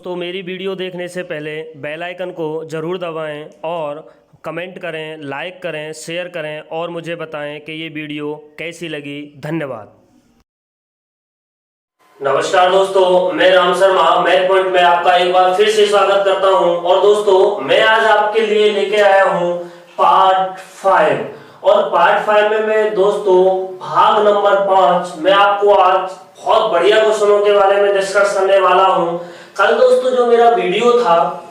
तो मेरी वीडियो देखने से पहले बेल आइकन को ज़रूर दबाएं और कमेंट करें, लाइक करें, शेयर करें और मुझे बताएं कि ये वीडियो कैसी लगी। धन्यवाद। नमस्कार दोस्तों, मैं राम शर्मा मैथ पॉइंट में आपका एक बार फिर से स्वागत करता हूं। और दोस्तों, मैं आज आपके लिए लेके आया हूं पार्ट 5। और पार्ट 5 में मैं दोस्तों भाग नंबर 5 मैं आपको आज बहुत बढ़िया क्वेश्चनों के बारे में डिस्कस करने वाला हूं। कल दोस्तों जो मेरा वीडियो था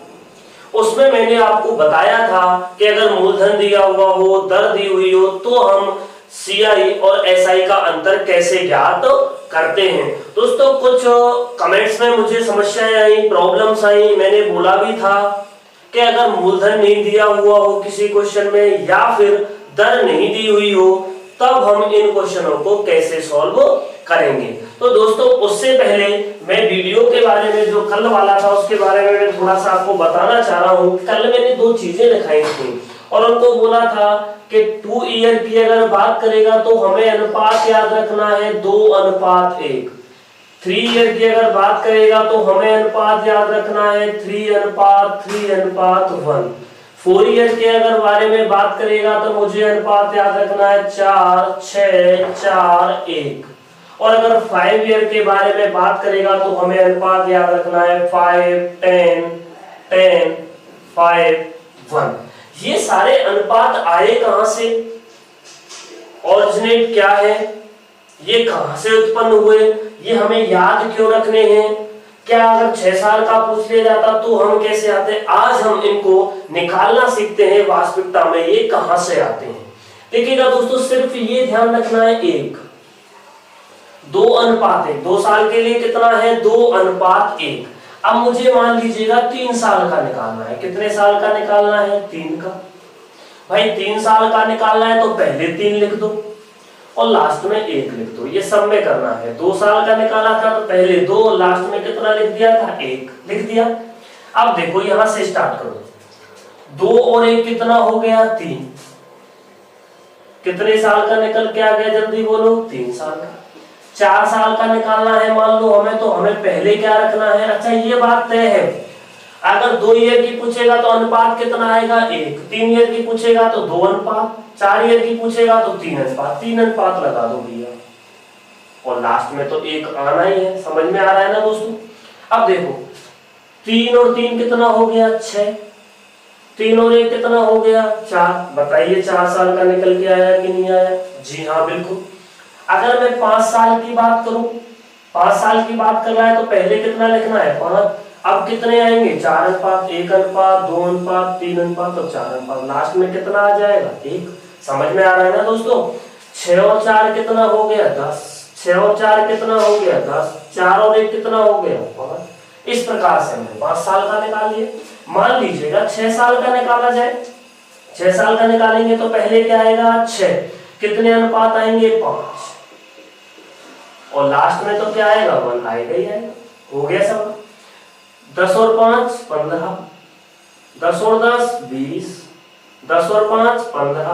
उसमें मैंने आपको बताया था कि अगर मूलधन दिया हुआ हो, दर दी हुई हो, तो हम सीआई और एसआई का अंतर कैसे ज्ञात करते हैं। दोस्तों कुछ कमेंट्स में मुझे समस्याएं आई, प्रॉब्लम्स आई। मैंने बोला भी था कि अगर मूलधन नहीं दिया हुआ हो किसी क्वेश्चन में या फिर दर नहीं दी हुई हो तब हम इन क्वेश्चनों को कैसे सॉल्व करेंगे। तो दोस्तों उससे पहले मैं वीडियो के बारे में जो कल वाला था उसके बारे में मैं थोड़ा सा आपको बताना चाह रहा हूँ। कल मैंने दो चीजें लिखाई थी और उनको बोला था कि 2 ईयर की अगर बात करेगा तो हमें अनुपात याद रखना है 2:1। 3 ईयर की अगर बात करेगा तो हमें अनुपात याद रखना है 3:3:1। 4 ईयर के अगर बारे में बात करेगा तो मुझे अनुपात याद रखना है 4:6:4:1। और अगर 5 ईयर के बारे में बात करेगा तो हमें अनुपात याद रखना है 5:10:10:5:1। ये सारे अनुपात आए कहां से, ओरिजिनेट क्या है, ये कहां से उत्पन्न हुए, ये हमें याद क्यों रखने हैं, क्या अगर 6 साल का पूछ लिया जाता तो हम कैसे आते। आज हम इनको निकालना सीखते हैं वास्तविकता में ये कहां से आते हैं। देखिएगा दोस्तों, सिर्फ ये ध्यान रखना है 2:1। 2 साल के लिए कितना है 2:1। अब मुझे मान लीजिएगा 3 साल का निकालना है। कितने साल का निकालना है 3 का। भाई 3 साल का निकालना है तो पहले 3 लिख दो और लास्ट में 1 लिख दो। ये सब में करना है। 2 साल का निकाला था तो पहले 2 और लास्ट में कितना लिख दिया था 1 लिख दिया। अब देखो यहां से स्टार्ट करो। 2 और 1 कितना हो गया 3। कितने साल का निकल के आ गया जल्दी बोलो 3 साल का। 4 साल का निकालना है मान लो हमें, तो हमें पहले क्या रखना है। अच्छा ये बात तय है, अगर 2 ईयर की पूछेगा तो अनुपात कितना आएगा 1। 3 ईयर की पूछेगा तो 2 अनुपात। 4 ईयर की पूछेगा तो 3 अनुपात। 3 अनुपात लगा दो भैया और लास्ट में तो 1 आना ही है। समझ में आ रहा है ना दोस्तों। अब देखो 3 और 3 कितना हो गया 6। 3 और 1 कितना हो गया 4। बताइए 4 साल का निकल के आया कि नहीं आया। जी हाँ बिल्कुल। अगर मैं 5 साल की बात करूं, 5 साल की बात कर रहा है तो पहले कितना लिखना है 5। अब कितने आएंगे 4 अनुपात, 1 अनुपात, 2 अनुपात, 3 अनुपात और 4 अनुपात। लास्ट में कितना आ जाएगा 1। समझ में आ रहा है ना दोस्तों। 6 और 4 कितना हो गया 10। 6 और 4 कितना हो गया 10। 4 और 1 कितना हो गया 5। इस प्रकार से हमने 5 साल का निकाल लिया। मान लीजिएगा 6 साल का निकाला जाए। 6 साल का निकालेंगे तो पहले क्या आएगा 6। कितने अनुपात आएंगे 5 और लास्ट में तो क्या आएगा 1 आएगा ही आएगा। हो गया सब। 10 और 5 15। 10 और 10 20। 10 और 5 15।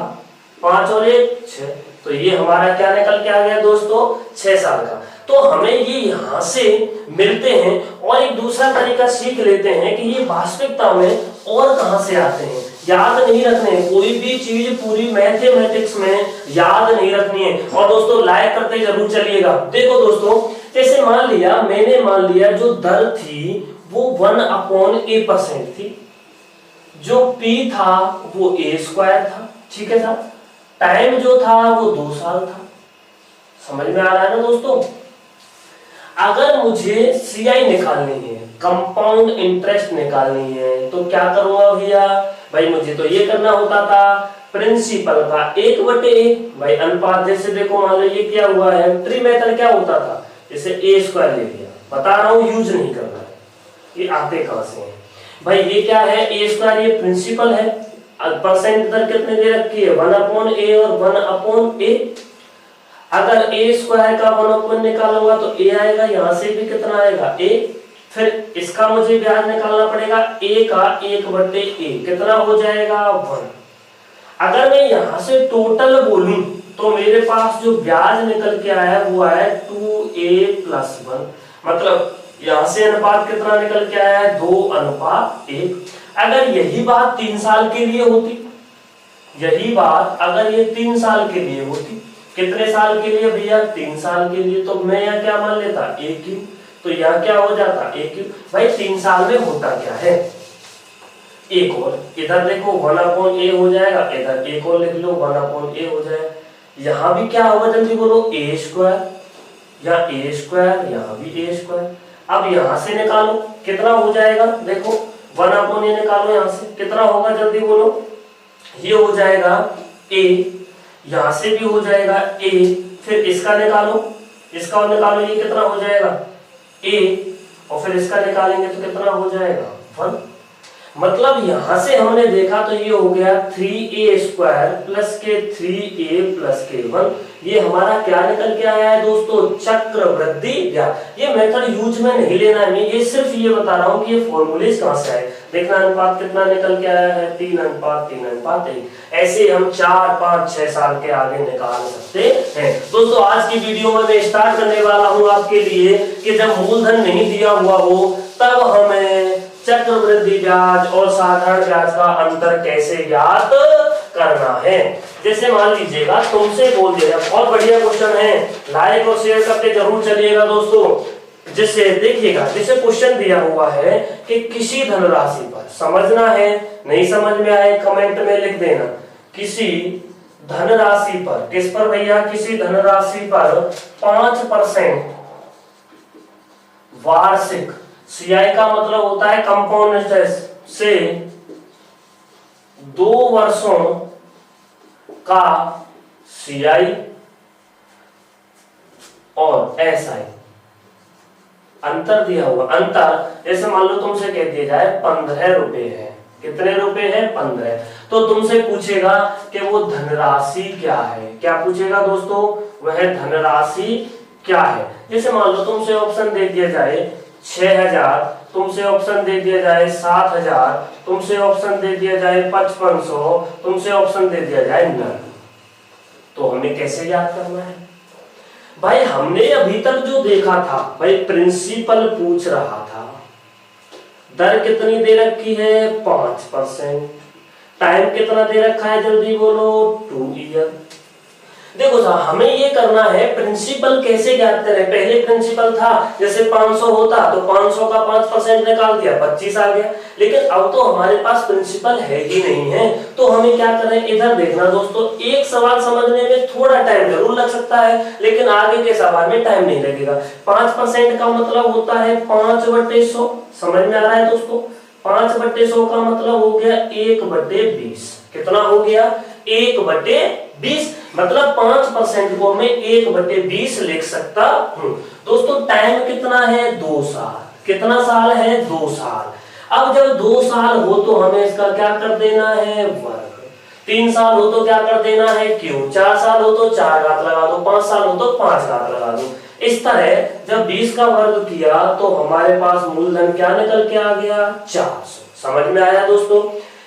5 और 1 6। तो ये हमारा क्या निकल के आ गया दोस्तों 6 साल का। तो हमें ये यहाँ से मिलते हैं और एक दूसरा तरीका सीख लेते हैं कि ये वास्तविकता में और कहां से आते हैं। याद नहीं रखने, कोई भी चीज पूरी मैथमेटिक्स में याद नहीं रखनी है। और दोस्तों लाइक करते जरूर चलिएगा। देखो दोस्तों, जैसे मैंने मान लिया जो दर थी वो 1/a% थी, जो p था वो a² था, ठीक है साहब। टाइम जो था वो 2 साल था। समझ में आ रहा है ना दोस्तों। अगर मुझे सीआई निकालनी है, कंपाउंड इंटरेस्ट निकालनी है, तो क्या करूंगा भैया। भाई मुझे तो ये करना होता था प्रिंसिपल का 1/a। भाई अनुपात जैसे देखो मान लो ये क्या हुआ है, ट्री मेथड क्या होता था, जैसे a² ले लिया। बता रहा हूं यूज नहीं करना है, ये आते कहां से हैं भाई। ये क्या है a², ये प्रिंसिपल है। परसेंट दर कितने दे रखी है 1/a और 1/a। अगर a² का 1/1 निकालूंगा तो a आएगा, यहां से भी कितना आएगा a। फिर इसका मुझे ब्याज निकालना पड़ेगा a का 1/a, कितना हो जाएगा 1। अगर मैं यहां से टोटल बोलूं तो मेरे पास जो ब्याज निकल के आया वो आया 2a + 1। मतलब यहां से अनुपात कितना निकल के आया है 2:1। अगर यही बात 3 साल के लिए होती, यही बात अगर ये 3 साल के लिए होती, कितने साल के लिए भैया 3 साल के लिए, तो मैं यहाँ क्या मान लेता AQ, तो यहाँ क्या हो जाता AQ। भाई 3 साल में होता क्या है, एक और इधर देखो 1/a हो जाएगा, इधर एक और लिख लो 1/a हो जाएगा। यहाँ भी क्या होगा जल्दी बोलो a², या a², यहाँ भी a²। अब यहाँ से निकालो कितना हो जाएगा, देखो 1/a निकालो, यहाँ से कितना होगा जल्दी बोलो, ये हो जाएगा a, यहाँ से भी हो जाएगा a, फिर इसका निकालो, इसका और निकालो, ये कितना हो जाएगा a, और फिर इसका निकालेंगे तो कितना हो जाएगा 1। मतलब यहां से हमने देखा तो ये हो गया 3a² प्लस के 3a प्लस के 1। ये हमारा क्या निकल के आया है दोस्तों, चक्रवृद्धि व्याज। ये मेथड यूज में नहीं लेना है, मैं ये सिर्फ ये बता रहा हूँ कि ये फॉर्मूले कहां से आए। देखना अनुपात कितना निकल के आया है 3:3:1। ऐसे हम 4, 5, 6 साल के आगे निकाल सकते हैं। दोस्तों आज की वीडियो में मैं स्टार्ट करने वाला हूँ आपके लिए कि जब मूलधन नहीं दिया हुआ हो तब हमें चक्रवृद्धि ब्याज और साधारण ब्याज का अंतर कैसे ज्ञात करना है। जैसे मान लीजिएगा तुमसे बोल दिया, बहुत बढ़िया क्वेश्चन है, लाइक और शेयर करके जरूर चलिएगा दोस्तों। जिससे देखिएगा, जैसे क्वेश्चन दिया हुआ है कि किसी धनराशि पर, समझना है, नहीं समझ में आए कमेंट में लिख देना, किसी धनराशि पर, किस पर भैया, किसी धनराशि पर 5% वार्षिक, CI का मतलब होता है कंपाउंड इंटरेस्ट, से 2 वर्षों का CI और SI अंतर दिया हुआ, अंतर जैसे मान लो तुमसे कह दिया जाए 15 रुपए है, कितने रुपए है 15, तो तुमसे पूछेगा कि वो धनराशि क्या है, क्या पूछेगा दोस्तों, वह धनराशि क्या है। जैसे मान लो तुमसे ऑप्शन दे दिया जाए 6000, तुमसे ऑप्शन दे दिया जाए 7000, तुमसे ऑप्शन दे दिया जाए 5500, तुमसे ऑप्शन दे दिया जाए 9, तो हमें कैसे याद करना है भाई। हमने अभी तक जो देखा था भाई, प्रिंसिपल पूछ रहा था, दर कितनी दे रखी है 5%, टाइम कितना दे रखा है जल्दी बोलो 2 ईयर। देखो साहब हमें ये करना है प्रिंसिपल कैसे ज्ञात करें। पहले प्रिंसिपल था जैसे 500 होता तो 500 का 5% निकाल दिया 25 आ गया, लेकिन अब तो हमारे पास प्रिंसिपल है ही नहीं है, तो हमें क्या करें, इधर देखना दोस्तों, एक सवाल समझने में थोड़ा टाइम जरूर लग सकता है लेकिन आगे के सवाल में टाइम नहीं लगेगा। 5% का मतलब होता है 5/100, समझ में आ रहा है दोस्तों, 5/100 का मतलब हो गया 1/20, कितना हो गया 1/20, मतलब 5% को मैं 1/20 लिख सकता हूं। दोस्तों टाइम कितना है 2 साल, कितना साल है 2 साल। अब जब 2 साल हो तो हमें इसका क्या कर देना है वर्ग, 3 साल हो तो क्या कर देना है क्यूब, 4 साल हो तो 4 घात लगा दो, 5 साल हो तो 5 घात लगा दो। इस तरह जब 20 का वर्ग किया तो हमारे पास मूलधन क्या निकल के आ गया 400। समझ में आया दोस्तों,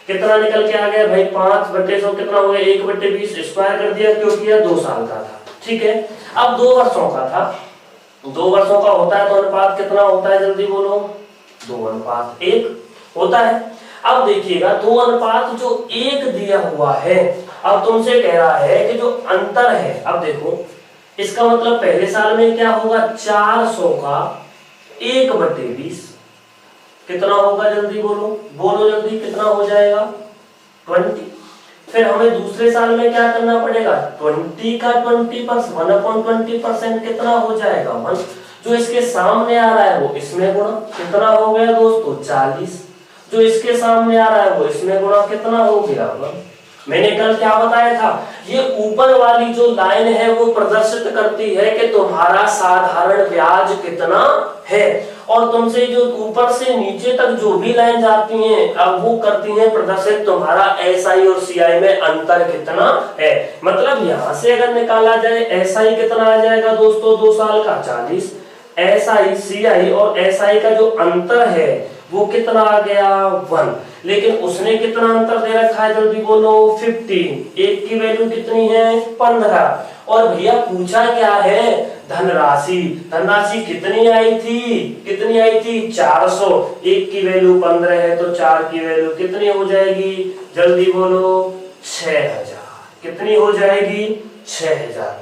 कितना निकल के आ गया भाई 5/100 कितना हो गया 1/20, स्क्वायर कर दिया, क्यों किया 2 साल का था, ठीक है। अब 2 वर्षों का था, 2 वर्षों का होता है तो अनुपात कितना होता है जल्दी बोलो 2:1 होता है। अब देखिएगा 2:1 जो 1 दिया हुआ है, अब तुमसे कह रहा है कि जो अंतर है, अब देखो इसका मतलब पहले साल में क्या होगा 400 का 1/20 कितना होगा जल्दी बोलो, बोलो जल्दी कितना हो जाएगा 20। फिर हमें दूसरे साल में क्या करना पड़ेगा 20 का 20%, 1/20% कितना हो जाएगा 1। जो इसके सामने आ रहा है वो इसमें गुणा, कितना हो गया दोस्तों 40। जो इसके सामने आ रहा है वो इसमें गुणा, कितना हो गया 1। मैंने कल क्या बताया था, ये ऊपर वाली जो लाइन है वो प्रदर्शित करती है कि तुम्हारा साधारण ब्याज कितना है, और तुमसे जो ऊपर से नीचे तक जो भी लाइन जाती हैं अब वो करती हैं प्रदर्शित तुम्हारा SI और CI में अंतर कितना है। मतलब यहां से अगर निकाला जाए SI कितना आ जाएगा दोस्तों 2 साल का 40, SI CI और SI का जो अंतर है वो कितना आ गया 1। लेकिन उसने कितना अंतर दे रखा है जल्दी बोलो 15। एक की वैल्यू कितनी है 15। और भैया पूछा क्या है धनराशि। धनराशि कितनी आई थी 400। एक की वैल्यू 15 है तो 4 की वैल्यू कितनी हो जाएगी जल्दी बोलो 6000। कितनी हो जाएगी 6000।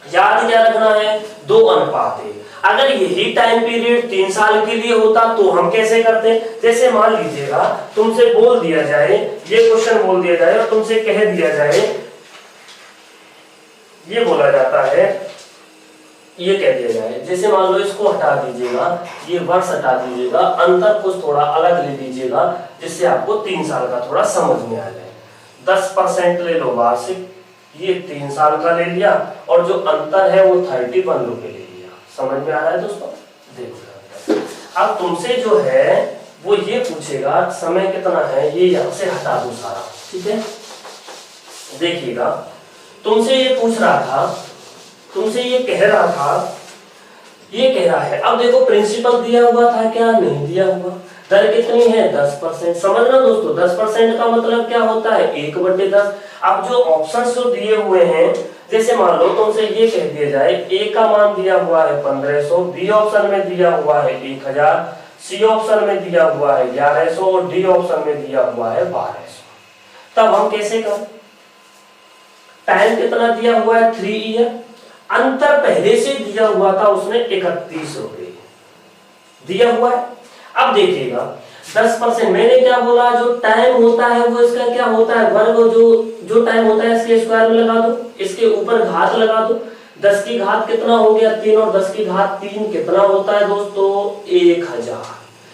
याद क्या रखना है 2 अनुपात 1। अगर यही टाइम पीरियड 3 साल के लिए होता तो हम कैसे करते। जैसे मान लीजिएगा तुमसे बोल दिया जाए, ये क्वेश्चन बोल दिया जाए और तुमसे कह दिया जाए, ये बोला जाता है, ये कह दिया जाए, जैसे मान लो इसको हटा दीजिएगा, ये वर्ष हटा दीजिएगा, अंतर कुछ थोड़ा अलग ले लीजिएगा जिससे आपको 3 साल का थोड़ा समझ में आ जाए। 10% ले लो वार्षिक, ये 3 साल का ले लिया और जो अंतर है वो 31 रुपए ले लिया। समझ में आ रहा है दोस्तों। देखो अब तुमसे जो है वो ये पूछेगा समय कितना है, ये यहां से हटा दो सारा, ठीक है। देखिएगा तुमसे ये पूछ रहा था, तुमसे ये कह रहा था, ये कह रहा है। अब देखो प्रिंसिपल दिया हुआ था क्या, नहीं दिया हुआ। दर कितनी है 10%। समझना दोस्तों 10% का मतलब क्या होता है 1/10। अब जो ऑप्शंस जो दिए हुए हैं, जैसे मान लो तुमसे ये कह दिया जाए ए का मान दिया हुआ है 1500, बी ऑप्शन में दिया हुआ है 1000, सी ऑप्शन में दिया हुआ है 1100 और डी ऑप्शन में दिया हुआ है 1200। तब हम कैसे करें। टाइम कितना दिया हुआ है 3 ईयर। अंतर पहले से दिया हुआ था उसने 31 रुपए दिया हुआ है। अब देखिएगा 10%, मैंने क्या बोला, जो टाइम होता है वो इसका क्या होता है वर्ग, जो टाइम होता है इसके स्क्वायर में लगा दो, इसके ऊपर घात लगा दो। 10 की घात कितना हो गया 3 और 10 की घात 3 कितना होता है दोस्तों 1000।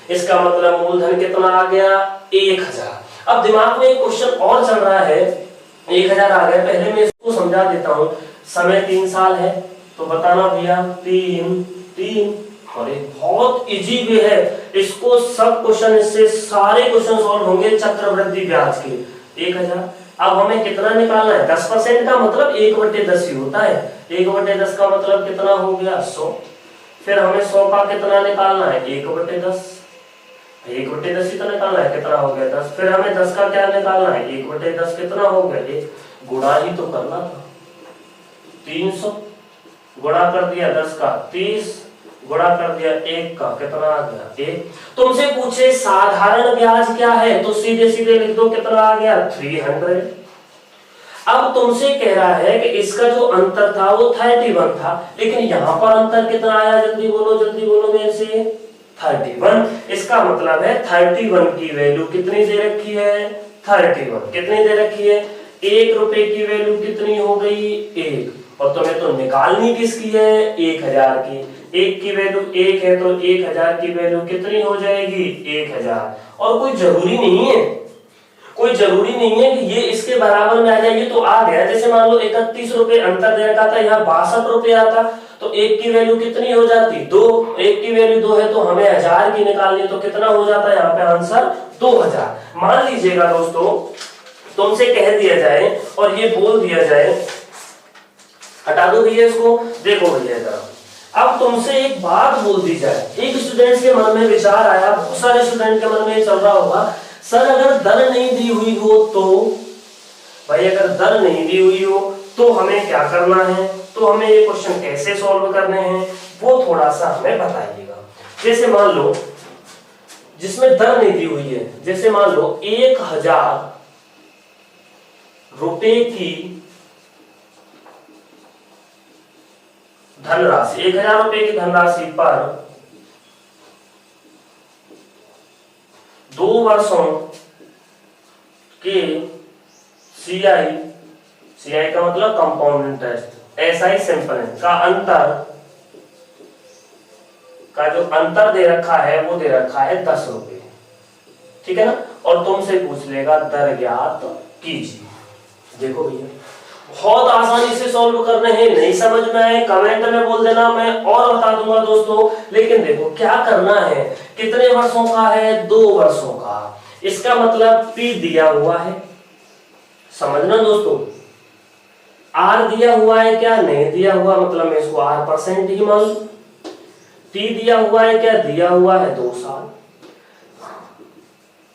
इसका मतलब मूलधन कितना आ गया 1000। अब दिमाग में एक क्वेश्चन और चल रहा है, 1000 आ गया, पहले मैं इसको समझा देता हूँ। समय 3 साल है तो बताना भैया 3 और एक बहुत इजी वे है, इसको सब क्वेश्चन इससे सारे क्वेश्चन सॉल्व होंगे चक्रवृद्धि ब्याज के 1000। अब हमें कितना निकालना है 10% का मतलब 1/10 ही होता है। 1/10 का मतलब कितना हो गया 100। फिर हमें 100 का कितना निकालना है 1/10। 1/10 ही तो निकालना है, कितना हो गया 10। फिर हमें 10 का क्या निकालना है 1/10 कितना हो गया 1। गुणा ही तो करना था। 300 गुणा कर दिया 10 का 30, गुणा कर दिया 1 का कितना आ गया 1। तुमसे पूछे साधारण ब्याज क्या है तो सीधे सीधे लिख दो कितना आ गया 300। अब तुमसे कह रहा है कि इसका जो अंतर था वो 31 था, लेकिन यहाँ पर अंतर कितना आया जल्दी बोलो मेरे से 31। इसका मतलब है 31 की वैल्यू कितनी दे रखी है 31 कितनी दे रखी है 1 रुपए की वैल्यू कितनी हो गई 1। और तुम्हें तो निकालनी किसकी है 1000 की। 1 की वैल्यू 1 है तो 1000 की वैल्यू कितनी हो जाएगी 1000। और कोई जरूरी नहीं है कि ये इसके बराबर में आ जाए, ये तो आ गया। जैसे मान लो 31 रुपए अंतर दे रखा था, यहाँ 62 रुपए आता तो 1 की वैल्यू कितनी हो जाती 2। 1 की वैल्यू 2 है तो हमें 1000 की निकालनी, तो कितना हो जाता है यहाँ पे आंसर 2000। मान लीजिएगा दोस्तों तुमसे कह दिया जाए और ये बोल दिया जाए, हटा दो भैया इसको। देखो भैया जरा, अब तुमसे एक बात बोल दी जाए, एक स्टूडेंट के मन में विचार आया, बहुत सारे स्टूडेंट के मन में चल रहा होगा, सर अगर दर नहीं दी हुई हो तो, भाई अगर दर नहीं दी हुई हो तो हमें क्या करना है, तो हमें ये क्वेश्चन कैसे सॉल्व करने हैं वो थोड़ा सा हमें बताइएगा। जैसे मान लो जिसमें दर नहीं दी हुई है, जैसे मान लो 1000 रुपए की धनराशि, 1000 रुपए की धनराशि पर 2 वर्षों के सीआई का मतलब कंपाउंड इंटरेस्ट, एसआई सिंपल का अंतर का जो अंतर दे रखा है वो दे रखा है 10 रुपए, ठीक है ना। और तुमसे पूछ लेगा दर ज्ञात कीजिए। देखो भैया बहुत आसानी से सॉल्व करने हैं, नहीं समझ में आए कमेंट में बोल देना, मैं और बता दूंगा दोस्तों। लेकिन देखो क्या करना है, कितने वर्षों का है 2 वर्षों का, इसका मतलब P दिया हुआ है, समझना दोस्तों। R दिया हुआ है क्या, नहीं दिया हुआ, मतलब मैं इसको R% ही मान लूं। T दिया हुआ है क्या, दिया हुआ है 2 साल।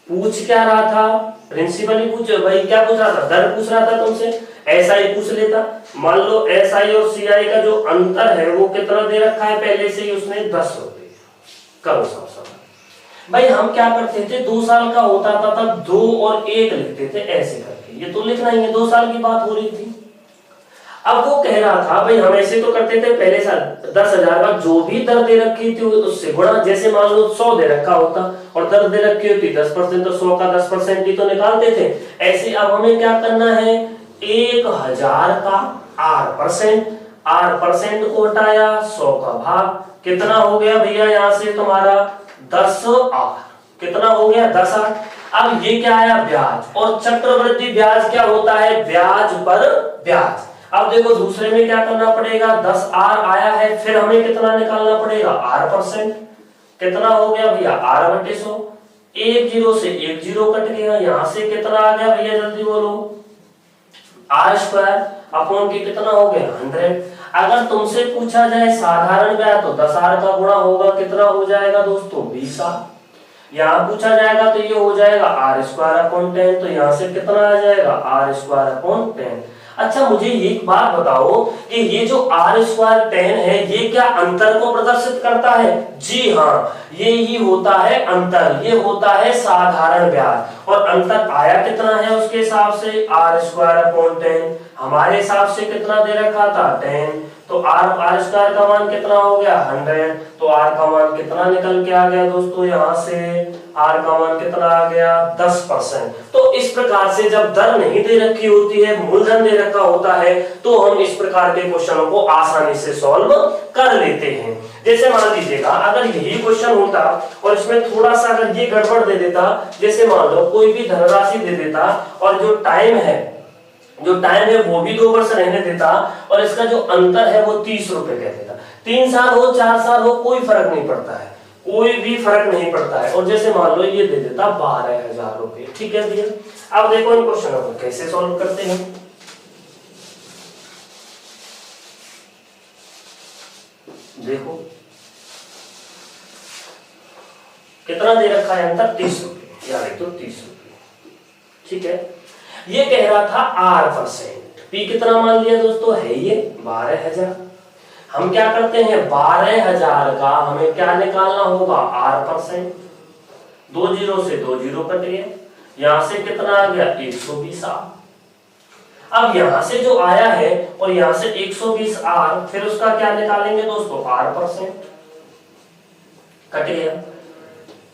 पूछ क्या रहा था, प्रिंसिपल ही पूछ भाई क्या पूछ रहा था, दर पूछ रहा था तुमसे, SI पूछ लेता। मान लो SI और CI का जो अंतर है वो कितना दे रखा है पहले से ही उसने 10 रुपए। करो सब भाई हम क्या करते थे, 2 साल का होता था तब 2 और 1 लिखते थे ऐसे करके, ये तो लिखना ही है, 2 साल की बात हो रही थी। अब वो कह रहा था भाई हम ऐसे तो करते थे पहले साल 10,000 का जो भी दर दे रखी थी उससे गुणा, जैसे मान लो 100 दे रखा होता और दर दे रखी होती 10%, तो 100 का 10% ही तो निकालते थे। ऐसे अब हमें क्या करना है, 1000 का R% को हटाया, 100 का भाग, कितना हो गया भैया यहाँ से तुम्हारा 10R, कितना हो गया 10R। अब ये क्या आया, ब्याज, और चक्रवृद्धि ब्याज क्या होता है, ब्याज पर ब्याज। अब देखो दूसरे में क्या करना पड़ेगा, 10R आया है, फिर हमें कितना निकालना पड़ेगा R%, कितना हो गया भैया R/100, एक जीरो से एक जीरो कट गया, यहां से कितना आ गया भैया जल्दी बोलो, R² अपॉन के कितना हो गया 100। अगर तुमसे पूछा जाए साधारण ब्याज तो 10R का गुणा होगा, कितना हो जाएगा दोस्तों 20R। यहाँ पूछा जाएगा तो ये हो जाएगा R²/10, तो यहाँ से कितना आ जाएगा R²/10। अच्छा मुझे एक बात बताओ कि ये जो R²10 है ये क्या अंतर को प्रदर्शित करता है, जी हाँ ये ही होता है अंतर, ये होता है साधारण ब्याज। और अंतर आया कितना है उसके हिसाब से R²/10, हमारे हिसाब से कितना दे रखा था 10, तो R² का मान कितना हो गया 100, तो R का मान कितना निकल के आ गया दोस्तों, यहाँ से R का मान कितना आ गया 10%। तो इस प्रकार से जब दर नहीं दे रखी होती है, मूलधन दे रखा होता है, तो हम इस प्रकार के क्वेश्चनों को आसानी से सॉल्व कर लेते हैं। जैसे मान लीजिएगा अगर यही क्वेश्चन होता और इसमें थोड़ा सा अगर ये गड़बड़ दे देता, जैसे मान लो कोई भी धनराशि दे देता और जो टाइम है वो भी 2 वर्ष रहने देता और इसका जो अंतर है वो 30 रुपए कह देता, 3 साल हो 4 साल हो कोई फर्क नहीं पड़ता है, कोई भी फर्क नहीं पड़ता है। और जैसे मान लो ये दे देता 12,000 रुपए, ठीक है भैया। अब देखो इन क्वेश्चनों को कैसे सॉल्व करते हैं। देखो कितना दे रखा है अंतर 30 रुपए, या तो 30 रुपए, ठीक है। ये कह रहा था R%, P कितना मान लिया दोस्तों है ये 12,000। हम क्या करते हैं 12,000 का हमें क्या निकालना होगा R%, 2 जीरो से 2 जीरो कट गया, यहां से कितना आ गया 120R। अब यहां से जो आया है और यहां से 120R, फिर उसका क्या निकालेंगे दोस्तों R%, कट गया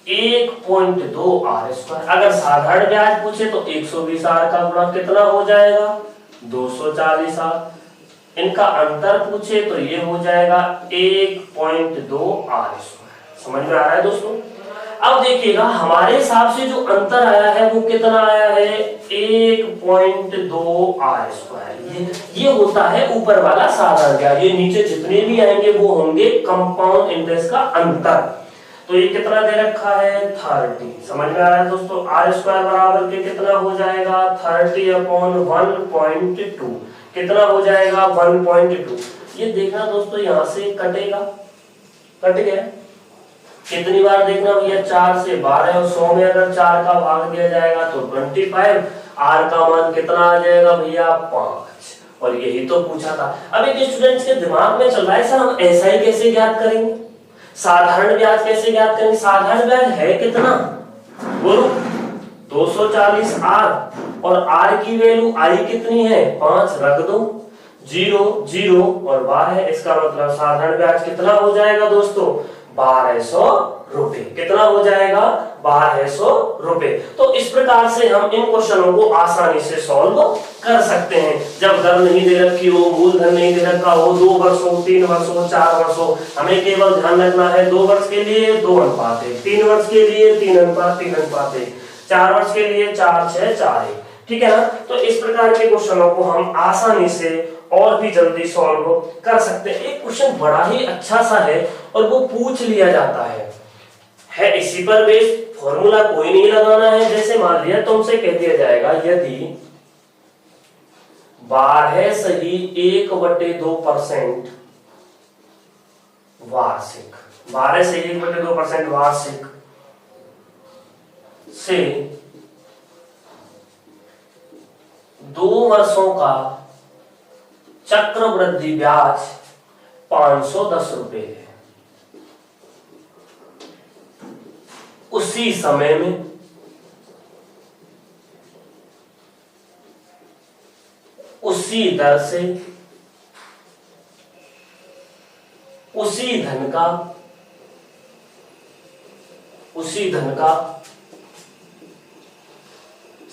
1.2R²। अगर साधारण ब्याज पूछे तो 120R का गुणा कितना हो जाएगा 240R। इनका अंतर पूछे तो ये हो जाएगा 1.2R²। समझ में आ रहा है दोस्तों। अब देखिएगा हमारे हिसाब से जो अंतर आया है वो कितना आया है 1.2R²। ये होता है ऊपर वाला साधारण ब्याज, ये नीचे जितने भी आएंगे वो होंगे कंपाउंड इंटरेस्ट का अंतर। तो ये कितना दे रखा है 30। समझ में आ रहा है दोस्तों। R² बराबर के कितना हो जाएगा 30/1.2, कितना हो जाएगा 1.2। ये देखना दोस्तों यहाँ से कटेगा, कट गया। कितनी बार देखना भैया 4 से 12 और 100 में अगर 4 का भाग दिया जाएगा तो 25। R का मान कितना आ जाएगा भैया 5। और यही तो पूछा था। अब एक स्टूडेंट्स के दिमाग में चल रहा है सर हम SI कैसे ज्ञात करेंगे, साधारण ब्याज कैसे ज्ञात करेंगे। साधारण ब्याज है कितना बोलो 240R और R की वैल्यू I कितनी है 5, रख दो 0 0 और 12। इसका मतलब साधारण ब्याज कितना हो जाएगा दोस्तों 1200 रुपए। कितना हो जाएगा 1200 रुपए। तो इस प्रकार से हम इन क्वेश्चनों को आसानी से सॉल्व कर सकते हैं। जब दर नहीं दे रखी हो, मूलधन नहीं दे रखा हो, 2 वर्ष हो, 3 वर्ष हो, 4 वर्ष हो, हमें केवल ध्यान रखना है 2 वर्ष के लिए 2:1, 3 वर्ष के लिए 3:1, 4 वर्ष के लिए 4:6:4, ठीक है ना। तो इस प्रकार के क्वेश्चनों को हम आसानी से और भी जल्दी सॉल्व कर सकते हैं। एक क्वेश्चन बड़ा ही अच्छा सा है और वो पूछ लिया जाता है इसी पर बेस्ड, फॉर्मूला कोई नहीं लगाना है। जैसे मान लिया तुमसे कह दिया जाएगा यदि 12.2% वार्षिक, 12.2% वार्षिक से 2 वर्षों का चक्रवृद्धि ब्याज 510 रुपए है। उसी समय में उसी दर से उसी धन का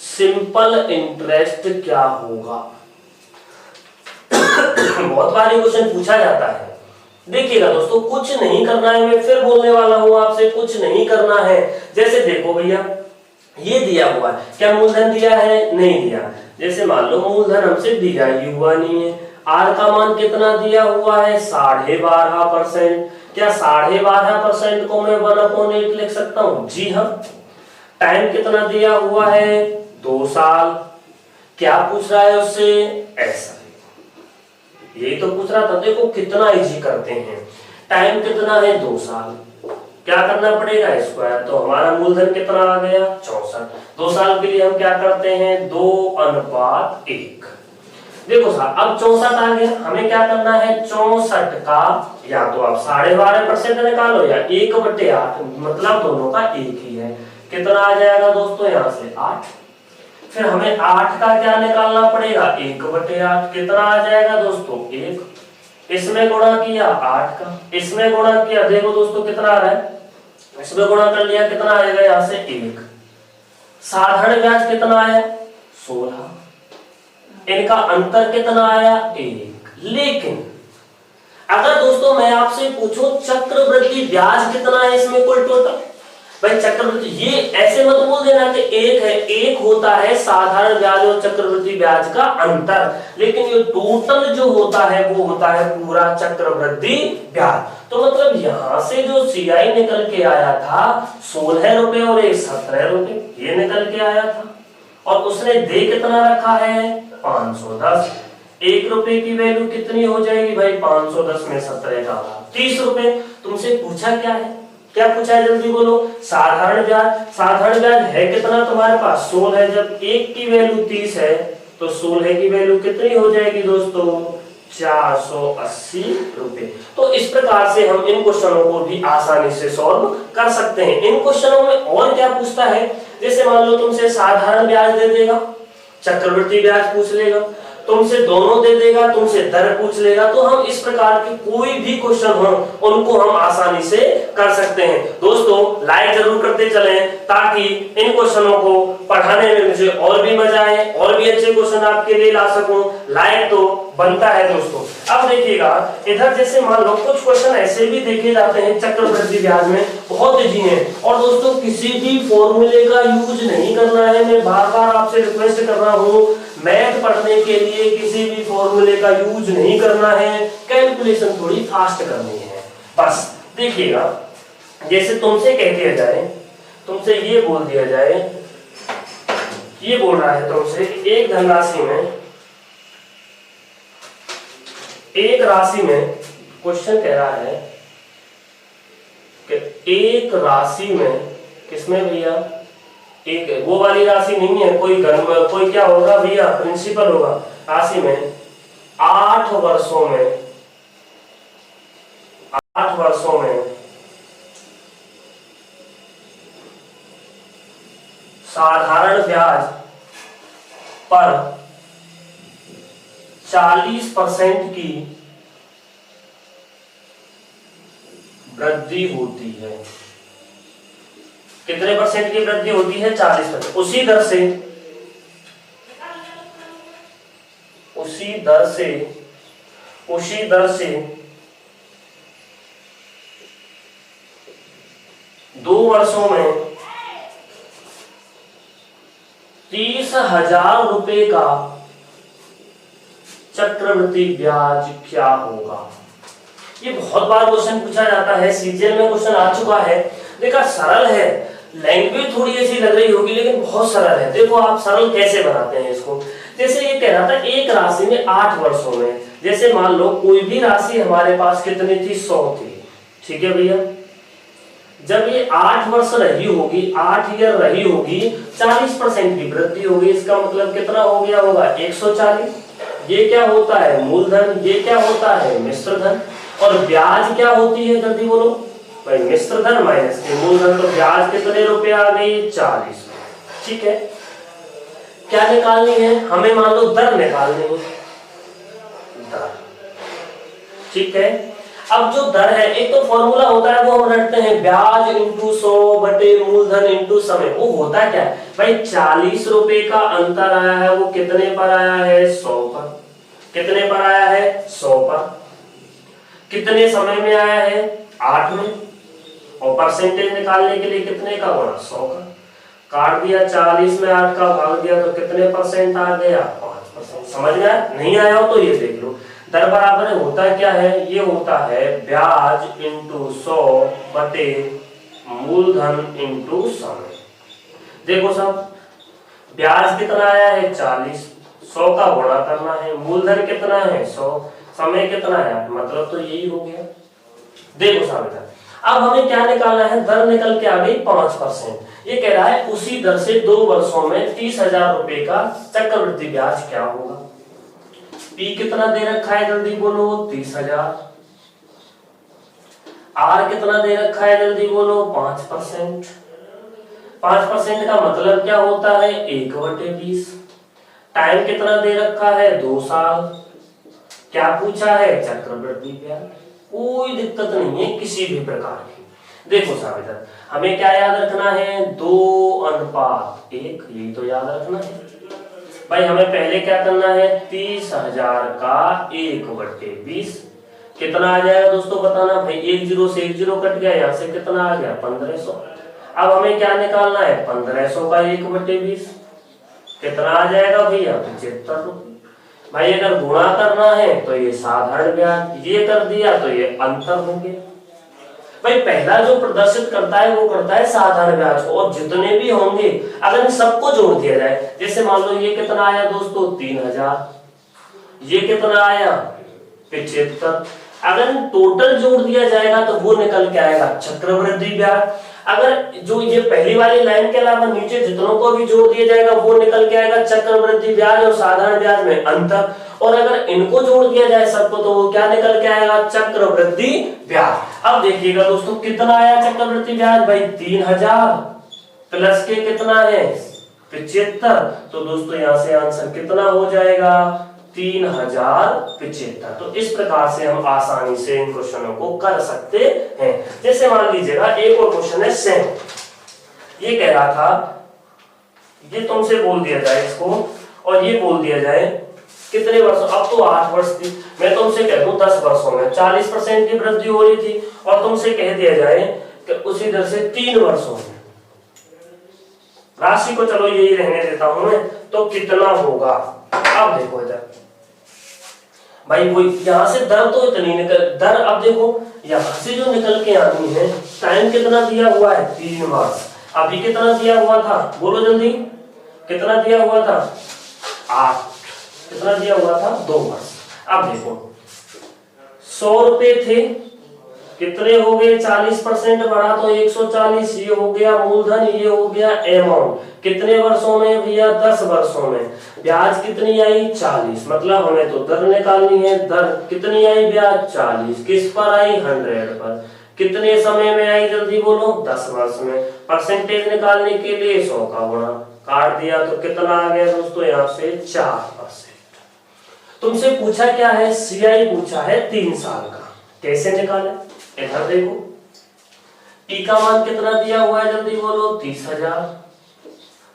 सिंपल इंटरेस्ट क्या होगा। बहुत बार ये क्वेश्चन पूछा जाता है। देखिएगा दोस्तों, कुछ नहीं करना है, मैं फिर बोलने वाला हूं आपसे, कुछ नहीं करना है। जैसे देखो भैया, ये दिया हुआ है, क्या मूलधन दिया है? नहीं दिया। जैसे मान लो मूलधन हमसे दिया ही हुआ नहीं है। आर का मान कितना दिया हुआ है? 12.5%। क्या 12.5% को मैं 1/8 लिख सकता हूं? जी हाँ। टाइम कितना दिया हुआ है? 2 साल। क्या पूछ रहा है उससे? ऐसा, यही तो पूछ रहा था। देखो कितना इजी करते हैं। टाइम कितना है? 2 साल। क्या करना पड़ेगा? स्क्वायर। तो हमारा मूलधन कितना आ गया? 64। 2 साल के लिए हम क्या करते हैं? 2:1। देखो साहब, अब 64 आ गया। हमें क्या करना है? 64 का या तो आप 12.5% निकालो या 1/8, मतलब दोनों का एक ही है। कितना आ जाएगा दोस्तों? यहाँ से 8। फिर हमें 8 का क्या निकालना पड़ेगा? 1/8। कितना आ जाएगा दोस्तों? 1। इसमें गुणा किया 8 का, इसमें गुणा किया, देखो दोस्तों कितना आ रहा है, इसमें गुणा कर लिया, कितना आएगा? यहाँ से 1। साधारण ब्याज कितना आया? 16। इनका अंतर कितना आया? 1। लेकिन अगर दोस्तों मैं आपसे पूछूं चक्रवृद्धि ब्याज कितना है इसमें कुल टोटल, भाई चक्रवृद्धि, ये ऐसे मत बोल देना कि एक है। एक होता है साधारण ब्याज और चक्रवृद्धि ब्याज का अंतर, लेकिन ये टोटल जो होता है वो होता है पूरा चक्रवृद्धि ब्याज। तो मतलब यहां से जो सीआई निकल के आया था 16 रुपए और 17 रुपए, ये निकल के आया था। और उसने दे कितना रखा है? 510। 1 रुपए की वैल्यू कितनी हो जाएगी भाई? 510 में 17 का 30 रुपए। तुमसे पूछा क्या है? क्या पूछा है? जल्दी बोलो। साधारण ब्याज। साधारण ब्याज है कितना तुम्हारे पास? 16। जब 1 की वैल्यू 30 है तो 16 की वैल्यू कितनी हो जाएगी दोस्तों? 480 रुपए। तो इस प्रकार से हम इन क्वेश्चनों को भी आसानी से सॉल्व कर सकते हैं। इन क्वेश्चनों में और क्या पूछता है? जैसे मान लो तुमसे साधारण ब्याज दे देगा, चक्रवृद्धि ब्याज पूछ लेगा, तुमसे दोनों दे देगा, तुमसे दर पूछ लेगा। तो हम इस प्रकार के कोई भी क्वेश्चन हो उनको हम आसानी से कर सकते हैं। दोस्तों लाइक जरूर करते चलें ताकि इन क्वेश्चनों को पढ़ाने में मुझे और भी मजा आए, और भी अच्छे क्वेश्चन आपके लिए ला सकूं। लाइक तो बनता है दोस्तों। अब देखिएगा इधर, जैसे मान लो कुछ क्वेश्चन ऐसे भी देखे जाते हैं चक्रवृद्धि ब्याज में, बहुत इजी है। और दोस्तों किसी भी फॉर्मूले का यूज नहीं करना है। मैं बार बार आपसे रिक्वेस्ट कर रहा हूँ, मैथ पढ़ने के लिए किसी भी फॉर्मूले का यूज नहीं करना है, कैलकुलेशन थोड़ी फास्ट करनी है बस। देखिएगा जैसे तुमसे कह दिया जाए, तुमसे ये बोल दिया जाए, ये बोल रहा है तुमसे एक धनराशि में, एक राशि में क्वेश्चन कह रहा है कि एक राशि में, किसमें भैया? एक वो वाली राशि नहीं है, कोई कोई क्या होगा भैया? प्रिंसिपल होगा। राशि में 8 वर्षों में, 8 वर्षों में साधारण ब्याज पर 40% की वृद्धि होती है। कितने परसेंट की वृद्धि होती है? 40%। उसी दर से 2 वर्षों में 30,000 रुपए का चक्रवृद्धि ब्याज क्या होगा? ये बहुत बार क्वेश्चन पूछा जाता है, सीजीएल में क्वेश्चन आ चुका है। देखा सरल है, लैंग्वेज थोड़ी ऐसी लग रही होगी लेकिन बहुत सरल है। देखो आप सरल कैसे बनाते हैं इसको। जैसे ये कह रहा था एक राशि में 8 वर्षों में, जैसे मान लो कोई भी राशि हमारे पास कितनी थी? 100 थी, ठीक है भैया। जब ये 8 वर्ष रही होगी, 8 ईयर रही होगी, 40% की वृद्धि होगी। इसका मतलब कितना हो गया होगा 140। ये क्या होता है मूलधन, ये क्या होता है मिश्र धन। और ब्याज क्या होती है जल्दी बोलो भाई, मिश्र धन माइनस के मूलधन। तो ब्याज कितने रुपए आ गई 40। ठीक है, क्या निकालनी है हमें, मान लो दर निकालनी है, दर। ठीक है, अब जो दर है एक तो फॉर्मूला होता है वो हम रटते हैं, ब्याज इंटू 100 बटे मूलधन इंटू समय। वो होता क्या है भाई, 40 रुपए का अंतर आया है, वो कितने पर आया है 100 पर। कितने पर आया है 100 पर। कितने समय में आया है 8 में। और परसेंटेज निकालने के लिए कितने का गुणा 100 का। काट दिया 40 में 8 का भाग दिया तो कितने परसेंट आ गया 5%। समझ में आया, नहीं आया हो तो ये देख लो। दर बराबर होता क्या है, ये होता है ब्याज इंटू 100 बटे मूलधन इंटू समय। देखो सब, ब्याज कितना आया है 40, 100 का गुणा करना है, मूलधन कितना है 100, समय कितना है, मतलब तो यही हो गया। देखो साहब, अब हमें क्या निकालना है, दर निकल के आ गई 5%। ये कह रहा है उसी दर से 2 वर्षों में 30,000 रुपए का चक्रवृद्धि ब्याज क्या होगा। पी कितना दे रखा है जल्दी बोलो 30,000। आर कितना दे रखा है जल्दी बोलो 5%। 5% का मतलब क्या होता है 1/20। टाइम कितना दे रखा है 2 साल। क्या पूछा है चक्रवृद्धि ब्याज। कोई दिक्कत नहीं है किसी भी प्रकार की। देखो साहब इधर हमें क्या याद रखना है 2:1, यही तो याद रखना है भाई। हमें पहले क्या करना है 30,000 का 1/20 कितना आ जाएगा दोस्तों बताना भाई। 1 0 से 1 0 कट गया, यहाँ से कितना आ गया 1500। अब हमें क्या निकालना है 1500 का 1/20 कितना आ जाएगा भैया 75 रुपये। भाई अगर गुणा करना है तो ये साधारण ब्याज, ये कर दिया तो ये अंतर हो गया। भाई पहला जो प्रदर्शित करता है वो करता है साधारण ब्याज को, और जितने भी होंगे अगर इन सबको जोड़ दिया जाए, जैसे मान लो ये कितना आया दोस्तों 3000, ये कितना आया 75, अगर टोटल जोड़ दिया जाएगा तो वो निकल के आएगा चक्रवृद्धि ब्याज। अगर जो ये पहली वाली लाइन के अलावा नीचे जितनों को भी जोड़ दिया जाएगा वो निकल के आएगा चक्रवृद्धि ब्याज और साधारण ब्याज में अंतर। और अगर इनको जोड़ दिया जाए सबको तो वो क्या निकल के आएगा चक्रवृद्धि ब्याज। अब देखिएगा दोस्तों कितना आया चक्रवृद्धि ब्याज भाई 3000 प्लस के कितना है 75। तो दोस्तों यहाँ से आंसर कितना हो जाएगा 3075। तो इस प्रकार से हम आसानी से इन क्वेश्चनों को कर सकते हैं। जैसे मान लीजिएगा एक और क्वेश्चन है सेम, ये कह रहा था ये तुमसे बोल दिया जाए इसको और ये बोल दिया जाए कितने वर्षों, अब तो 8 वर्ष थी, मैं तुमसे कह दूं 10 वर्षों में 40% की वृद्धि हो रही थी और तुमसे कह दिया जाए कि उसी दर से 3 वर्षों में, राशि को चलो यही रहने देता हूं मैं, तो कितना होगा। अब देखो इधर भाई वो यहां से दर तो इतनी निकल, दर अब देखो यहां से जो निकल के आनी है, टाइम कितना दिया हुआ है 3 वर्ष, अभी कितना दिया हुआ था बोलो जल्दी, कितना दिया हुआ था 8, कितना दिया हुआ था 2 वर्ष। अब देखो 100 रुपए थे, कितने हो गए 40% बढ़ा तो 140, ये हो गया मूलधन, ये हो गया अमाउंट। कितने वर्षों में भैया 10 वर्षों में। ब्याज कितनी आई 40, मतलब हमें तो दर निकालनी है, दर कितनी आई ब्याज 40, किस पर आई 100 पर। कितने समय में आई जल्दी बोलो 10 वर्ष में। परसेंटेज निकालने के लिए 100 का गुणा, काट दिया तो कितना आ गया दोस्तों यहाँ से 4%। तुमसे पूछा क्या है सीआई पूछा है 3 साल का, कैसे निकाले इधर देखो। टी का मान कितना दिया हुआ है जल्दी बोलो 30,000।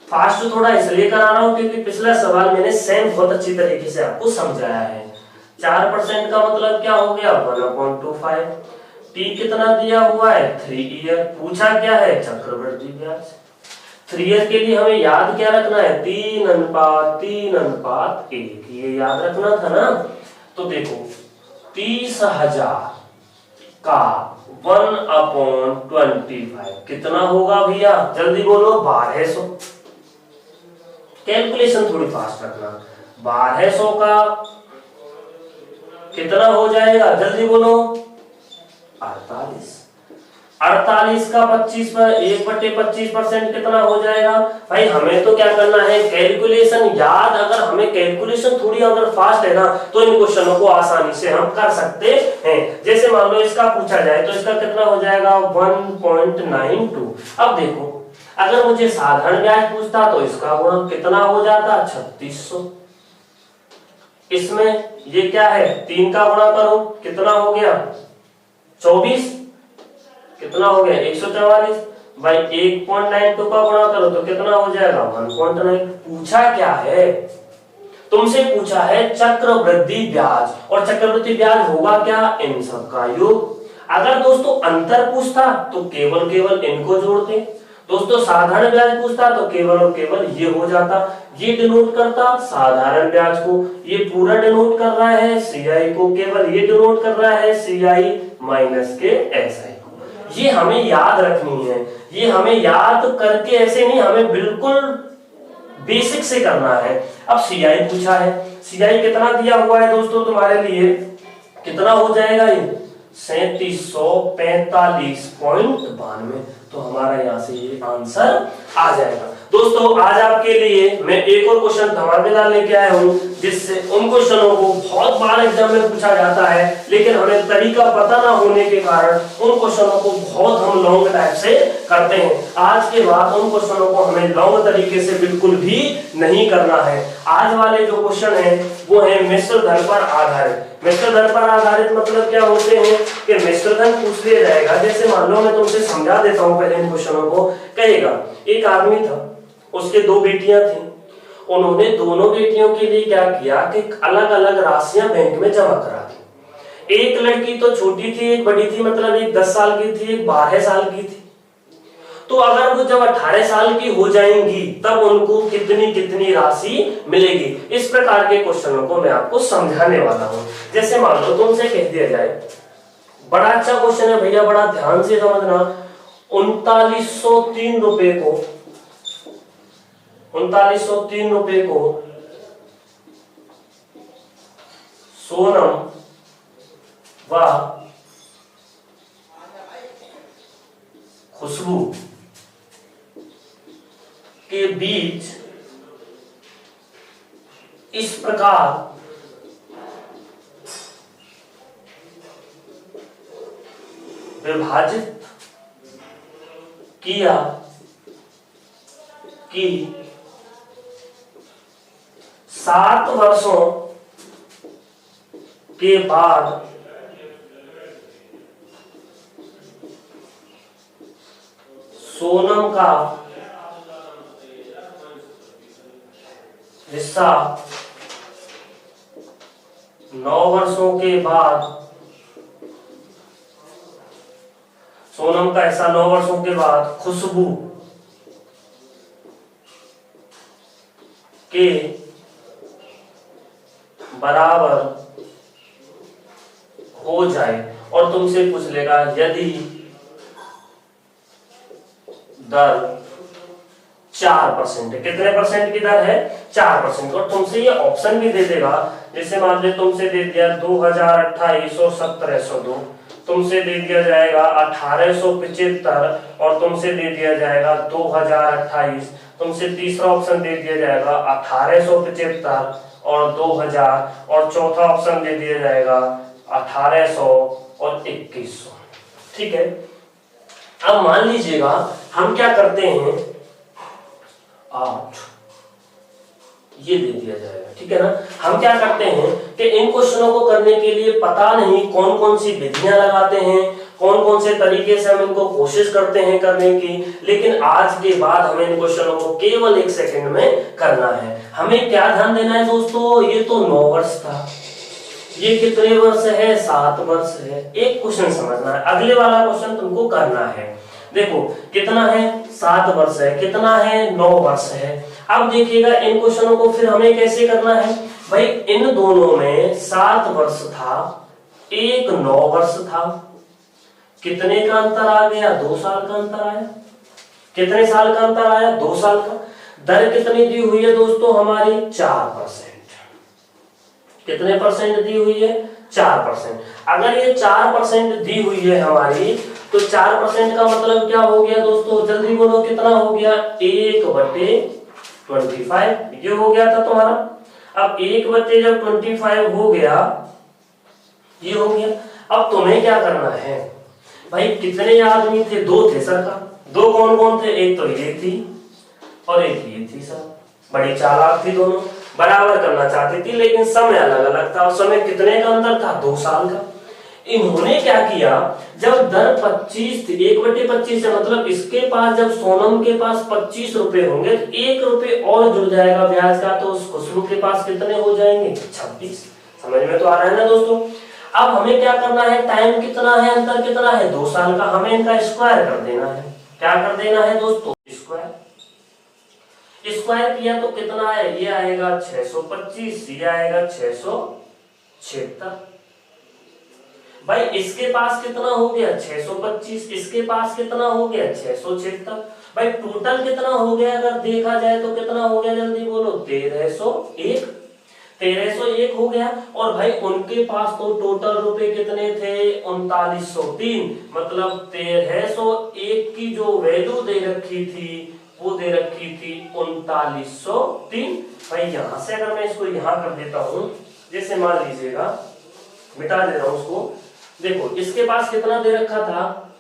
फास्ट थोड़ा इसलिए करा रहा हूं क्योंकि पिछला सवाल मैंने सेम बहुत अच्छी तरीके से आपको समझाया है। 4% का मतलब क्या हो गया 1/25। टी कितना दिया हुआ है 3 ईयर, पूछा क्या है चक्रवृद्धि ब्याज। 3 ईयर के लिए हमें याद क्या रखना है 3:3:1, ये याद रखना था ना। तो देखो 30,000 का 1/25 कितना होगा भैया जल्दी बोलो 1200। कैलकुलेशन थोड़ी फास्ट रखना, 1200 का कितना हो जाएगा जल्दी बोलो 48। 48 का 25 पर 1/25% कितना हो जाएगा? भाई हमें तो क्या करना है, कैलकुलेशन याद। अगर हमें कैलकुलेशन थोड़ी अगर फास्ट है ना तो इन क्वेश्चनों को आसानी से हम कर सकते हैं। जैसे मान लो इसका पूछा जाए तो इसका कितना हो जाएगा 1.92। अब देखो अगर मुझे साधारण ब्याज पूछता तो इसका गुणा कितना हो जाता 3600। इसमें ये क्या है 3 का गुणा करो कितना हो गया 24, कितना हो गया 144। भाई 1.92 का गुणा करो तो कितना हो जाएगा 1.9। पूछा क्या है, तुमसे पूछा है चक्रवृद्धि ब्याज, और चक्रवृद्धि ब्याज होगा क्या इन सब का योग। अगर दोस्तों अंतर पूछता तो केवल इनको जोड़ते। दोस्तों साधारण ब्याज पूछता तो केवल और केवल ये हो जाता, ये डिनोट करता साधारण ब्याज को, ये पूरा डिनोट कर रहा है सीआई को, केवल ये डिनोट कर रहा है सीआई माइनस के एसआई को। ये हमें याद रखनी है, ये हमें याद करके ऐसे नहीं, हमें बिल्कुल बेसिक से करना है। अब सीआई पूछा है, सीआई कितना दिया हुआ है दोस्तों तुम्हारे लिए, कितना हो जाएगा ये 3745.92। तो हमारा यहाँ से ये आंसर आ जाएगा। दोस्तों आज आपके लिए मैं एक और क्वेश्चन धमाकेदार लेके आया हूँ, जिससे उन क्वेश्चनों को बहुत बार एग्जाम में पूछा जाता है, लेकिन हमें तरीका पता ना होने के कारण उन क्वेश्चनों को बहुत हम लॉन्ग टाइप से करते हैं। आज के बाद उन क्वेश्चनों को हमें लॉन्ग तरीके से बिल्कुल भी नहीं करना है। आज वाले जो क्वेश्चन है वो है मिश्र धन पर आधारित। मिश्र धन पर आधारित मतलब क्या होते हैं कि मिश्र धन पूछ लिया जाएगा। जैसे मान लो मैं तुमसे समझा देता हूँ पहले इन क्वेश्चनों को। कहेगा एक आदमी था, उसके 2 बेटियां थी, उन्होंने दोनों बेटियों के लिए क्या किया कि अलग अलग राशियां बैंक में जमा करा दी। एक लड़की तो छोटी थी, एक बड़ी थी, मतलब एक 10 साल की थी, एक 12 साल की थी। तो अगर वो जब 18 साल की हो जाएंगी तब उनको कितनी कितनी राशि मिलेगी। इस प्रकार के क्वेश्चनों को मैं आपको समझाने वाला हूं। जैसे मान लो तुमसे कह दिया जाए, बड़ा अच्छा क्वेश्चन है भैया, बड़ा ध्यान से समझना। 3903 रुपए को 3903 रुपए को सोनम व खुशबू के बीच इस प्रकार विभाजित किया कि 7 वर्षों के बाद सोनम का हिस्सा 9 वर्षों के बाद, सोनम का हिस्सा 9 वर्षों के बाद खुशबू के बराबर हो जाए। और तुमसे पूछ लेगा यदि दर 4% है। कितने परसेंट की दर है 4%। और तुमसे ये ऑप्शन भी दे देगा। जैसे मान लो तुमसे दे दिया 2028 और 1702, तुमसे दे दिया जाएगा 1875 और तुमसे दे दिया जाएगा 2028। तुमसे तीसरा ऑप्शन दे दिया जाएगा 1875 और 2000 और चौथा ऑप्शन दे दिया जाएगा 1800 और 2100। ठीक है। अब मान लीजिएगा हम क्या करते हैं 8 ये दे दिया जाएगा। ठीक है ना। हम क्या करते हैं कि इन क्वेश्चनों को करने के लिए पता नहीं कौन कौन सी विधियां लगाते हैं, कौन कौन से तरीके से हम इनको कोशिश करते हैं करने की, लेकिन आज के बाद हमें इन क्वेश्चनों को केवल 1 सेकंड में करना है। हमें क्या ध्यान देना है दोस्तों, ये तो 9 वर्ष था, ये कितने वर्ष है 7 वर्ष है। एक क्वेश्चन समझना है, अगले वाला क्वेश्चन तुमको करना है। देखो कितना है 7 वर्ष है, कितना है 9 वर्ष है। अब देखिएगा इन क्वेश्चनों को फिर हमें कैसे करना है। भाई इन दोनों में 7 वर्ष था, एक 9 वर्ष था, कितने का अंतर आ गया 2 साल का अंतर आया। कितने साल का अंतर आया 2 साल का। दर कितनी दी हुई है दोस्तों हमारी 4%। कितने परसेंट दी हुई है 4%। अगर ये 4% दी हुई है हमारी, तो 4% का मतलब क्या हो गया दोस्तों, जल्दी बोलो कितना हो गया, 1/25 ये हो गया था तुम्हारा। अब 1 जब 25 हो गया, ये हो गया। अब तुम्हें क्या करना है भाई, कितने आदमी थे, 2 थे सरकार। 2 कौन कौन थे, एक तो ये थी और एक ये थी सर। बड़ी चालाक थी दोनों, बराबर करना चाहती थी लेकिन समय अलग अलग था। और समय कितने का अंतर था, 2 साल का। इन्होंने क्या किया, जब दर 25 थी, 1/25 है, मतलब इसके पास जब सोनम के पास 25 रुपए होंगे तो 1 रुपए और जुड़ जाएगा ब्याज का, तो उस खुशबू के पास कितने हो जाएंगे, 26। समझ में तो आ रहा है ना दोस्तों। अब हमें क्या करना है, टाइम कितना है, अंतर कितना है, 2 साल का, हमें इनका स्क्वायर कर देना है। क्या कर देना है दोस्तों, स्क्वायर। स्क्वायर किया तो कितना है, ये आएगा 625, ये आएगा 676। भाई इसके पास कितना हो गया, 625, इसके पास कितना हो गया, 676। भाई टोटल कितना हो गया, अगर देखा जाए तो कितना हो गया, जल्दी बोलो, 1301। 1301 हो गया। और भाई उनके पास तो टोटल रुपए कितने थे, 3903। मतलब 1301 की जो वैल्यू दे रखी थी वो दे रखी थी 3903। भाई यहां से अगर मैं इसको यहां कर देता हूं, जैसे मान लीजिएगा, मिटा दे रहा हूं उसको। देखो इसके पास कितना दे रखा था,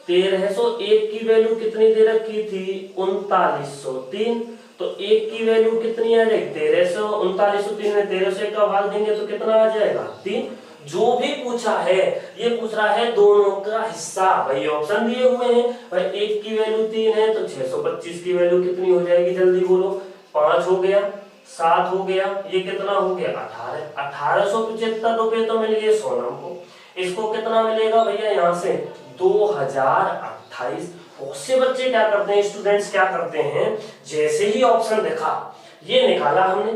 1301 की वैल्यू कितनी दे रखी थी, 3903। तो 1 की वैल्यू कितनी आ जाएगी, 3903 में 1301 का भाग देंगे तो कितना आ जाएगा, 3। जो भी पूछा है, ये पूछ रहा है दोनों का हिस्सा। भाई ऑप्शन दिए हुए हैं, भाई 1 की वैल्यू 3 है तो 625 की वैल्यू कितनी हो जाएगी, जल्दी बोलो, 5 हो गया, 7 हो गया, ये कितना हो गया, 18। 1875 रुपए तो मिल गए सोनम को। इसको कितना मिलेगा भैया, यहाँ से 2028। बहुत से बच्चे क्या करते हैं, स्टूडेंट्स क्या करते हैं, जैसे ही ऑप्शन देखा, ये निकाला हमने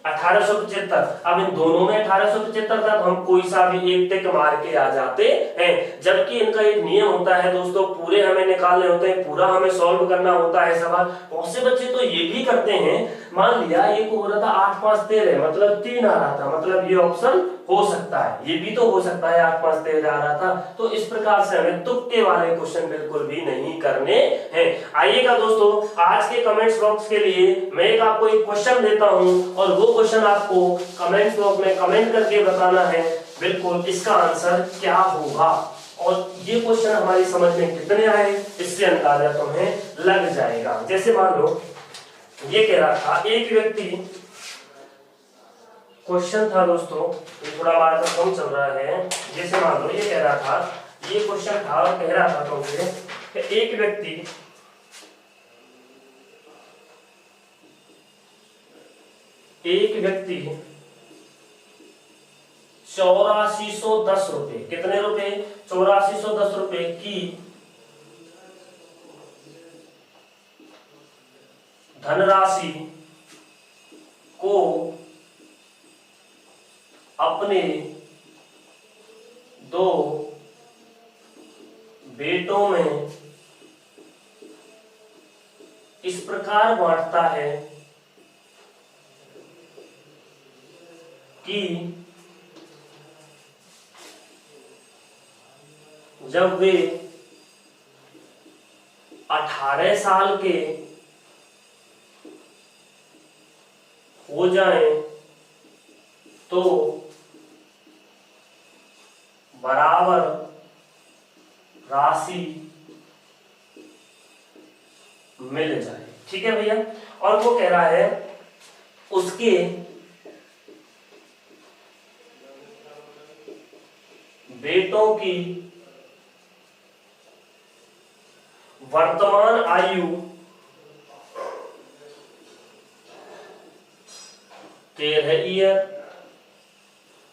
1875। अब इन दोनों में 1875 था तो हम कोई सा भी एक टिक मार के आ जाते हैं। जबकि इनका एक नियम होता है दोस्तों, पूरे हमें निकालने होते हैं, पूरा हमें सॉल्व करना होता है सवाल। बहुत से बच्चे तो ये भी करते हैं, मान लिया एक हो रहा था 8 5 13, मतलब 3 आ रहा था, मतलब ये ऑप्शन हो सकता है, ये भी तो हो सकता है 8 5 13 आ रहा था। तो इस प्रकार से हमें तुक्के वाले क्वेश्चन बिल्कुल भी नहीं करने हैं। आइएगा दोस्तों, आज के कमेंट्स बॉक्स के लिए मैं एक आपको एक क्वेश्चन देता हूं और वो क्वेश्चन आपको कमेंट्स बॉक्स में कमेंट करके बताना है बिल्कुल इसका आंसर क्या होगा। और ये क्वेश्चन हमारी समझ में कितने आए इससे अंदाजा तुम्हें लग जाएगा। जैसे मान लो ये कह रहा था, एक व्यक्ति, क्वेश्चन था दोस्तों, ये थोड़ा मार्कर कम चल रहा है। जैसे मान लो ये कह रहा था, ये क्वेश्चन था और कह रहा था तुमसे कि एक व्यक्ति ₹8410, कितने रुपए, 8410 रुपए की धनराशि को अपने 2 बेटों में इस प्रकार बांटता है कि जब वे 18 साल के हो जाएं तो बराबर राशि मिल जाए। ठीक है भैया। और वो कह रहा है उसके बेटों की वर्तमान आयु 13 ईयर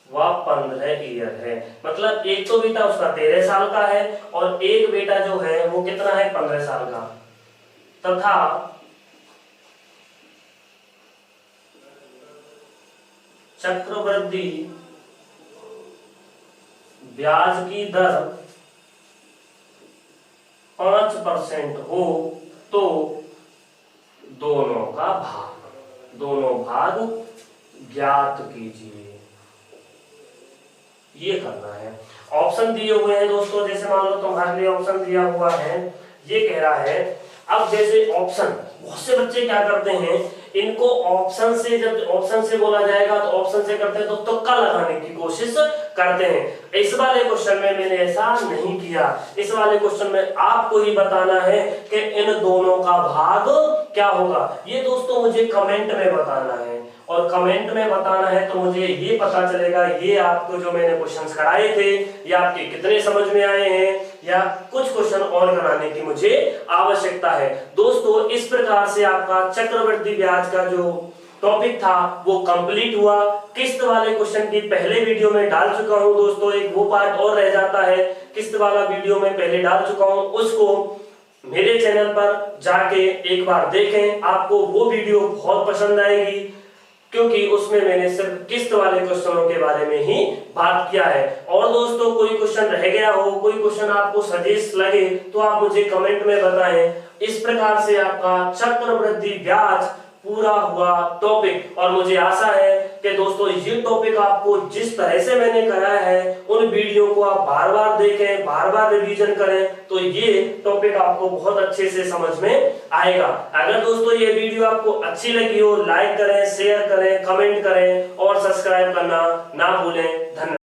व 15 ईयर है। मतलब एक तो बेटा उसका 13 साल का है और एक बेटा जो है वो कितना है, 15 साल का, तथा चक्रवृद्धि ब्याज की दर 5% हो तो दोनों भाग ज्ञात कीजिए। ये करना है। ऑप्शन दिए हुए हैं दोस्तों, जैसे मान लो तुम्हारे लिए ऑप्शन दिया हुआ है, ये कह रहा है, अब जैसे ऑप्शन, बहुत से बच्चे क्या करते हैं, इनको ऑप्शन से, जब ऑप्शन से बोला जाएगा तो ऑप्शन से करते हैं तो तुक्का लगाने की कोशिश करते हैं। इस वाले क्वेश्चन में मैंने ऐसा नहीं किया। इस वाले क्वेश्चन में आपको ही बताना है कि इन दोनों का भाग क्या होगा। ये दोस्तों मुझे कमेंट में बताना है, और कमेंट में बताना है तो मुझे ये पता चलेगा ये आपको जो मैंने क्वेश्चंस कराए थे ये आपके कितने समझ में आए हैं, या कुछ क्वेश्चन और कराने की मुझे आवश्यकता है। दोस्तों इस प्रकार से आपका चक्रवृद्धि ब्याज का जो टॉपिक था वो कंप्लीट हुआ। किस्त वाले क्वेश्चन की पहले वीडियो में डाल चुका हूं दोस्तों, एक वो पार्ट और रह जाता है, किस्त वाला वीडियो में पहले डाल चुका हूं, उसको मेरे चैनल पर जाके एक बार देखें, आपको वो वीडियो बहुत पसंद आएगी, क्योंकि उसमें मैंने सिर्फ किस्त वाले क्वेश्चनों के बारे में ही बात किया है। और दोस्तों कोई क्वेश्चन रह गया हो, कोई क्वेश्चन आपको सजेस्ट लगे तो आप मुझे कमेंट में बताएं। इस प्रकार से आपका चक्रवृद्धि ब्याज पूरा हुआ टॉपिक, और मुझे आशा है कि दोस्तों ये टॉपिक आपको जिस तरह से मैंने कराया है उन वीडियो को आप बार बार देखें, बार बार रिवीजन करें, तो ये टॉपिक आपको बहुत अच्छे से समझ में आएगा। अगर दोस्तों ये वीडियो आपको अच्छी लगी हो, लाइक करें, शेयर करें, कमेंट करें और सब्सक्राइब करना ना भूलें। धन्यवाद।